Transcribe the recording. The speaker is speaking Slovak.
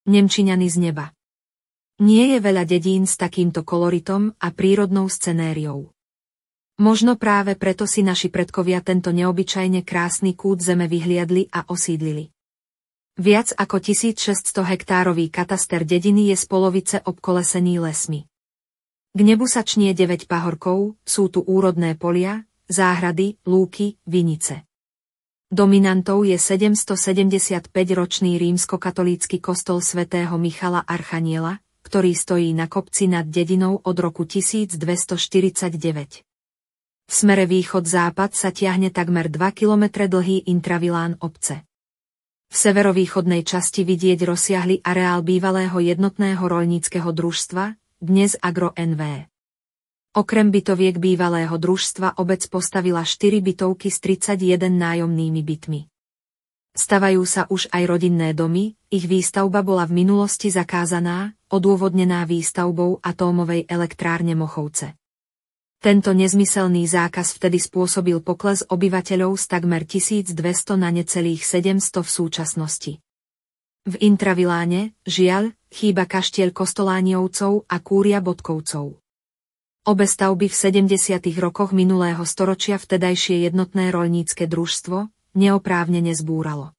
Nemčiňany z neba. Nie je veľa dedín s takýmto koloritom a prírodnou scenériou. Možno práve preto si naši predkovia tento neobyčajne krásny kút zeme vyhliadli a osídlili. Viac ako 1600 hektárový kataster dediny je z polovice obkolesený lesmi. K nebu sa čnie 9 pahorkov, sú tu úrodné polia, záhrady, lúky, vinice. Dominantou je 775-ročný rímskokatolícky kostol svätého Michala Archaniela, ktorý stojí na kopci nad dedinou od roku 1249. V smere východ-západ sa tiahne takmer 2 kilometre dlhý intravilán obce. V severovýchodnej časti vidieť rozsiahly areál bývalého jednotného roľníckeho družstva, dnes Agro NV. Okrem bytoviek bývalého družstva obec postavila 4 bytovky s 31 nájomnými bytmi. Stavajú sa už aj rodinné domy, ich výstavba bola v minulosti zakázaná, odôvodnená výstavbou atómovej elektrárne Mochovce. Tento nezmyselný zákaz vtedy spôsobil pokles obyvateľov z takmer 1200 na necelých 700 v súčasnosti. V intraviláne, žiaľ, chýba kaštieľ Kostolániovcov a kúria Bodkovcov. Obe stavby v 70. rokoch minulého storočia vtedajšie jednotné roľnícke družstvo neoprávnene zbúralo.